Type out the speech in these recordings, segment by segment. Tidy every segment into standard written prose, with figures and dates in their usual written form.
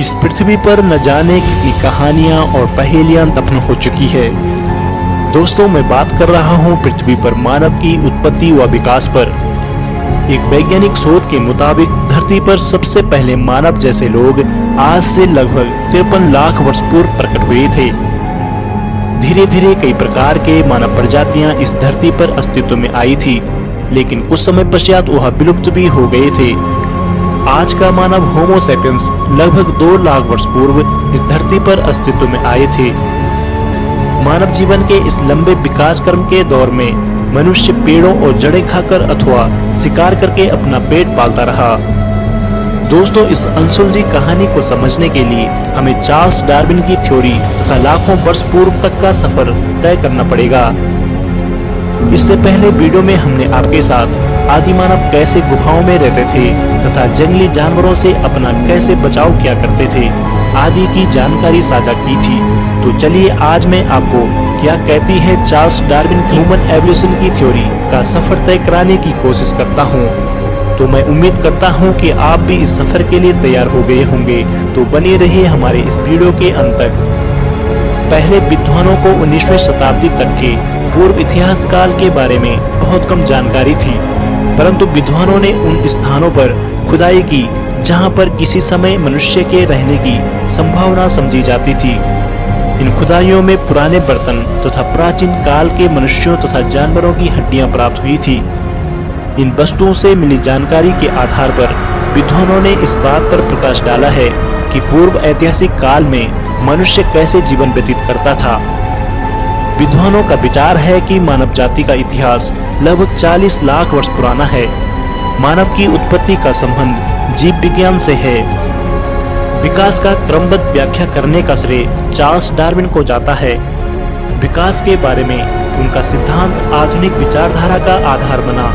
इस पृथ्वी पर न जाने कितनी कहानियां और पहेलियां दफन हो चुकी है। दोस्तों, मैं बात कर रहा हूं पृथ्वी पर मानव की उत्पत्ति व विकास पर। एक वैज्ञानिक शोध के मुताबिक धरती पर सबसे पहले मानव जैसे लोग आज से लगभग 53 लाख वर्ष पूर्व प्रकट हुए थे। धीरे धीरे कई प्रकार के मानव प्रजातियां इस धरती पर अस्तित्व में आई थी, लेकिन कुछ समय पश्चात वह विलुप्त भी हो गए थे। आज का मानव होमो सैपियंस लगभग 2 लाख वर्ष पूर्व इस धरती पर अस्तित्व में आए थे। मानव जीवन के इस लंबे विकास क्रम के दौर में मनुष्य पेड़ों और जड़ें खाकर अथवा शिकार करके अपना पेट पालता रहा। दोस्तों, इस अनसुलझी कहानी को समझने के लिए हमें चार्ल्स डार्विन की थ्योरी तथा लाखों वर्ष पूर्व तक का सफर तय करना पड़ेगा। इससे पहले वीडियो में हमने आपके साथ आदि मानव कैसे गुफाओं में रहते थे तथा जंगली जानवरों से अपना कैसे बचाव किया करते थे आदि की जानकारी साझा की थी। तो चलिए आज मैं आपको क्या कहती है चार्ल्स डार्विन की ह्यूमन एवोल्यूशन की थ्योरी का सफर तय कराने की कोशिश करता हूँ। तो मैं उम्मीद करता हूँ कि आप भी इस सफर के लिए तैयार हो गए होंगे। तो बने रहिए हमारे इस वीडियो के अंत तक। पहले विद्वानों को 19वीं शताब्दी तक के पूर्व इतिहास काल के बारे में बहुत कम जानकारी थी, परंतु विद्वानों ने उन स्थानों पर खुदाई की जहां पर किसी समय मनुष्य के रहने की संभावना समझी जाती थी। इन खुदाइयों में पुराने बर्तन तथा प्राचीन काल के मनुष्यों तथा जानवरों की हड्डियां प्राप्त हुई थी। इन वस्तुओं से मिली जानकारी के आधार पर विद्वानों ने इस बात पर प्रकाश डाला है कि पूर्व ऐतिहासिक काल में मनुष्य कैसे जीवन व्यतीत करता था। विद्वानों का विचार है कि मानव जाति का इतिहास लगभग 40 लाख वर्ष पुराना है। मानव की उत्पत्ति का संबंध जीव विज्ञान से है। विकास का क्रमबद्ध व्याख्या करने का श्रेय चार्ल्स डार्विन को जाता है। विकास के बारे में उनका सिद्धांत आधुनिक विचारधारा का आधार बना।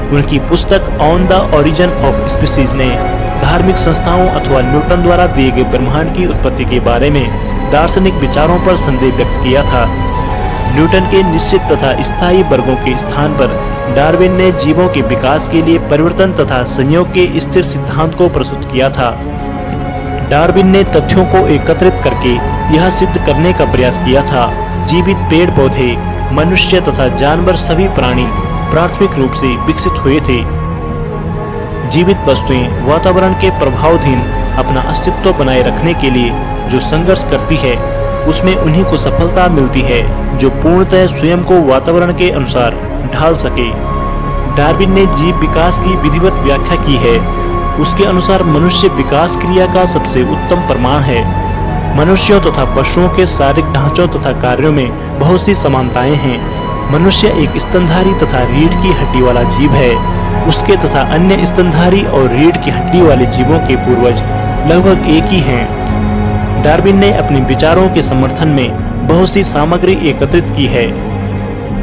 उनकी पुस्तक on the origin of species ने धार्मिक संस्थाओं अथवा न्यूटन द्वारा दिए गए ब्रह्मांड की उत्पत्ति के बारे में दार्शनिक विचारों पर संदेह व्यक्त किया था। न्यूटन के निश्चित तथा स्थायी वर्गों के स्थान पर डार्विन ने जीवों के विकास के लिए परिवर्तन तथा संयोग के स्थिर सिद्धांत को प्रस्तुत किया था। डार्विन ने तथ्यों को एकत्रित करके यह सिद्ध करने का प्रयास किया था जीवित पेड़ पौधे, मनुष्य तथा जानवर सभी प्राणी प्राथमिक रूप से विकसित हुए थे। जीवित वस्तुएं वातावरण के प्रभावाधीन अपना अस्तित्व बनाए रखने के लिए जो संघर्ष करती है, उसमें उन्हीं को सफलता मिलती है जो पूर्णतः स्वयं को वातावरण के अनुसार ढाल सके। डार्विन ने जीव विकास की विधिवत व्याख्या की है। उसके अनुसार मनुष्य विकास क्रिया का सबसे उत्तम प्रमाण है। मनुष्यों तथा पशुओं के शारीरिक ढांचों तथा कार्यों में बहुत सी समानताएं हैं। मनुष्य एक स्तनधारी तथा रीढ़ की हड्डी वाला जीव है। उसके तथा अन्य स्तनधारी और रीढ़ की हड्डी वाले जीवों के पूर्वज लगभग एक ही हैं। डार्विन ने अपने विचारों के समर्थन में बहुत सी सामग्री एकत्रित की है।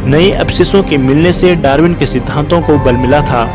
नए अवशेषों के मिलने से डार्विन के सिद्धांतों को बल मिला था।